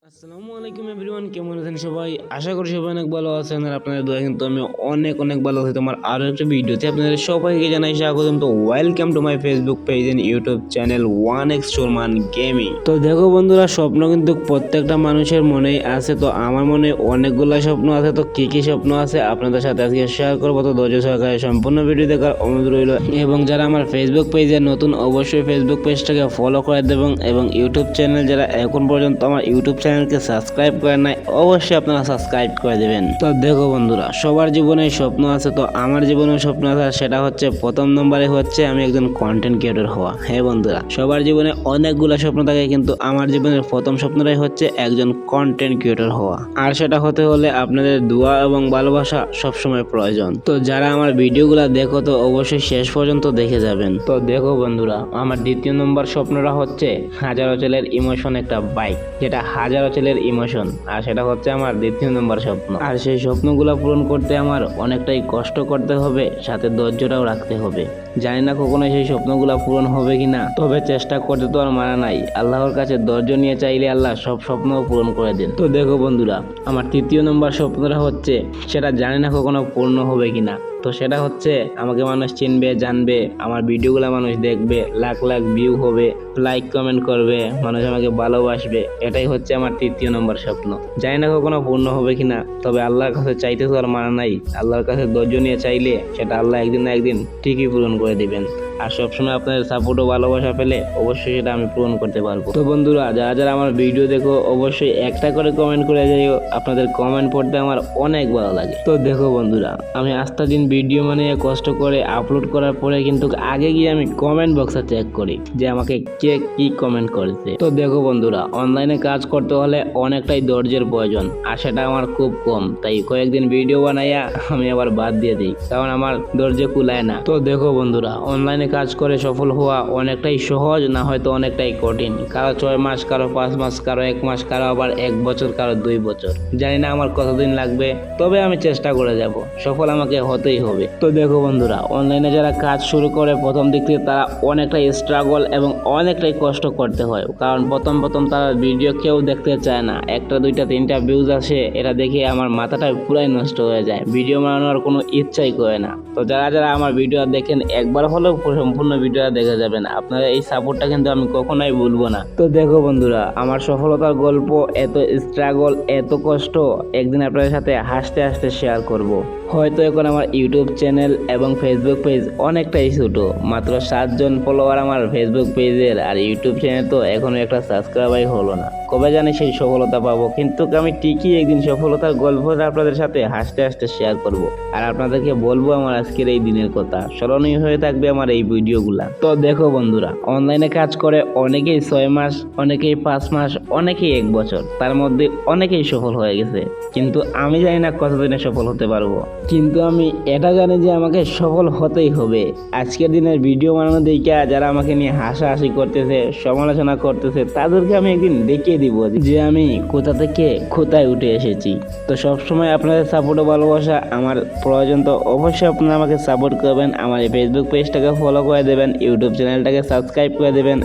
আসসালামু আলাইকুম এভরিওয়ান, কেমন আছেন সবাই? আশা করি সবাই অনেক ভালো আছেন। আর আপনাদের দোয়া কিন্তু আমি অনেক অনেক ভালো আছি। তোমার আরও একটা ভিডিওতে আপনাদের সবাইকে জানাই স্বাগতম। তো welcome to my Facebook page and YouTube channel 1x Surman gaming. তো দেখো বন্ধুরা, স্বপ্ন কিন্তু প্রত্যেকটা মানুষের মনেই আছে। তো আমার মনে অনেকগুলো স্বপ্ন আছে। তো কি কি স্বপ্ন আছে আপনাদের সাথে আজকে শেয়ার করবো। তো ধৈর্য সহকারে সম্পূর্ণ ভিডিও দেখার অনুরোধ রইল। এবং যারা আমার ফেসবুক পেজে নতুন, অবশ্যই ফেসবুক পেজটাকে ফলো করে দেবেন। এবং ইউটিউব চ্যানেল যারা এখন পর্যন্ত আমার ইউটিউব চ্যানেলকে সাবস্ক্রাইব করেন নাই, অবশ্যই আপনারা সাবস্ক্রাইব করে দেবেন। তো দেখো বন্ধুরা, সবার জীবনে স্বপ্ন আছে। তো আমার জীবনেও স্বপ্ন আছে, সেটা হচ্ছে প্রথম নম্বরে হচ্ছে আমি একজন কন্টেন্ট ক্রিয়েটর হওয়া। হ্যাঁ বন্ধুরা, সবার জীবনে অনেকগুলো স্বপ্ন থাকে, কিন্তু আমার জীবনের প্রথম স্বপ্নটাই হচ্ছে একজন কন্টেন্ট ক্রিয়েটর হওয়া। আর সেটা হতে হলে আপনাদের দোয়া এবং ভালোবাসা সবসময় প্রয়োজন। তো যারা আমার ভিডিওগুলো দেখো, তো অবশ্যই শেষ পর্যন্ত দেখে যাবেন। তো দেখো বন্ধুরা, আমার দ্বিতীয় নম্বর স্বপ্নটা হচ্ছে হাজারো ছেলের ইমোশন একটা বাইক, যেটা হাজারো ছেলের ইমোশন। আর সেটা হচ্ছে আমার দ্বিতীয় নম্বর স্বপ্ন। আর সেই স্বপ্নগুলো পূরণ করতে আমার অনেকটাই কষ্ট করতে হবে, সাথে ধৈর্যটাও রাখতে হবে। জানি না কখনো সেই স্বপ্নগুলো পূরণ হবে কিনা, তবে চেষ্টা করতে তো আর মানা নাই। আল্লাহর কাছে ধৈর্য নিয়ে চাইলে আল্লাহ সব স্বপ্নও পূরণ করে দেন। তো দেখো বন্ধুরা, আমার তৃতীয় নম্বর স্বপ্নটা হচ্ছে, সেটা জানি না কখনো পূর্ণ হবে কিনা, তো সেটা হচ্ছে আমাকে মানুষ চিনবে, জানবে, আমার ভিডিওগুলো মানুষ দেখবে, লাখ লাখ ভিউ হবে, লাইক কমেন্ট করবে, মানুষ আমাকে ভালোবাসবে। এটাই হচ্ছে আমার তৃতীয় নম্বর স্বপ্ন। জানি না কখনো পূর্ণ হবে কিনা, তবে আল্লাহর কাছে চাইতে তো আর মানা নাই। আল্লাহর কাছে ধৈর্য নিয়ে চাইলে সেটা আল্লাহ একদিন না একদিন ঠিকই পূরণ করে দিবেন। আর সবসময় আপনাদের সাপোর্ট ও ভালোবাসা পেলে অবশ্যই সেটা আমি পূরণ করতে পারবো। তো বন্ধুরা, যারা যারা আমার ভিডিও দেখো, অবশ্যই একটা করে কমেন্ট করে যাইও। আপনাদের কমেন্ট পড়তে আমার অনেক ভালো লাগে। তো দেখো বন্ধুরা, আমি আস্তা দিন ভিডিও বানিয়ে কষ্ট করে আপলোড করার পরে কিন্তু আগে গিয়ে আমি কমেন্ট বক্সে চেক করি যে আমাকে কে কি কমেন্ট করেছে। তো দেখো বন্ধুরা, অনলাইনে কাজ করতে হলে অনেকটাই ধৈর্যের প্রয়োজন, আর সেটা আমার খুব কম। তাই কয়েকদিন ভিডিও বানাইয়া আমি আবার বাদ দিয়ে দিই, কারণ আমার ধৈর্য কুলায় না। তো দেখো বন্ধুরা, অনলাইনে কাজ করে সফল হওয়া অনেকটাই সহজ, না হয়তো অনেকটাই কঠিন। কারো 6 মাস, কারো 5 মাস, কারো 1 মাস, কারো আবার 1 বছর, কারো 2 বছর। জানি না আমার কতদিন লাগবে, তবে আমি চেষ্টা করে যাব। সফল আমাকে হতেই হবে। তো দেখো বন্ধুরা, অনলাইনে যারা কাজ শুরু করে প্রথম দিক থেকে তারা অনেকটাই স্ট্রাগল এবং অনেকটাই কষ্ট করতে হয়। কারণ প্রথম প্রথম তারা ভিডিও কেউ দেখতে চায় না, 1টা 2টা 3টা ভিউজ আসে, এটা দেখে আমার মাথাটা পুরাই নষ্ট হয়ে যায়, ভিডিও বানানোর কোনো ইচ্ছাই করে না। তো যারা যারা আমার ভিডিও দেখেন, একবার হলেও সম্পূর্ণ ভিডিওটা দেখে যাবেন। আপনারা এই সাপোর্টটা কিন্তু আমি কখনোই ভুলবো না। তো দেখো বন্ধুরা, আমার সফলতার গল্প, এত স্ট্রাগল, এত কষ্ট একদিন আপনাদের সাথে হাসতে হাসতে শেয়ার করব। হয়তো এখন আমার ইউটিউব চ্যানেল এবং ফেসবুক পেজ অনেকটাই ছোট, মাত্র 7 জন ফলোয়ার আমার ফেসবুক পেজের। আর ইউটিউব চ্যানেল তো এখনো একটা সাবস্ক্রাইবারই হলো না। কবে জানি সেই সফলতা পাবো, কিন্তু আমি ঠিকই একদিন সফলতার গল্পটা আপনাদের সাথে হাসতে হাসতে শেয়ার করব। আর আপনাদেরকে বলবো আমার আজকের এই দিনের কথা, স্মরণীয় হয়ে থাকবে আমার এই ভিডিওগুলা। তো দেখো বন্ধুরা, অনলাইনে কাজ করে অনেকেই 6 মাস, অনেকেই 5 মাস, অনেকেই 1 বছর, তার মধ্যে অনেকেই সফল হয়ে গেছে। কিন্তু আমি জানি না কতদিনে সফল হতে পারবো, কিন্তু আমি এটা জানি যে আমাকে সফল হতেই হবে। আজকের দিনের ভিডিও বানানো দেখে যারা আমাকে নিয়ে হাসাহাসি করতেছে, সমালোচনা করতেছে, তাদেরকে আমি একদিন দেখিয়ে দিব যে আমি কোথা থেকে কোথায় উঠে এসেছি। তো সবসময় আপনাদের সাপোর্ট ও ভালোবাসা আমার প্রয়োজন। তো অবশ্যই আপনারা আমাকে সাপোর্ট করবেন, আমার এই ফেসবুক পেজটাকে ফলো করে দেবেন, ইউটিউব চ্যানেলটাকে সাবস্ক্রাইব করে দেবেন।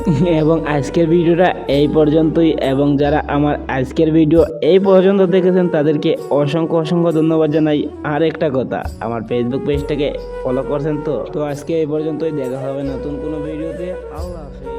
এবং আজকের ভিডিওটা এই পর্যন্তই। এবং যারা আমার আজকের ভিডিও এই পর্যন্ত দেখেছেন তাদেরকে অসংখ্য অসংখ্য ধন্যবাদ জানাই। আর একটা কথা, আমার ফেসবুক পেজটাকে ফলো করছেন তো আজকে এই পর্যন্তই। দেখা হবে নতুন কোনো ভিডিওতে। আল্লাহ হাফেজ।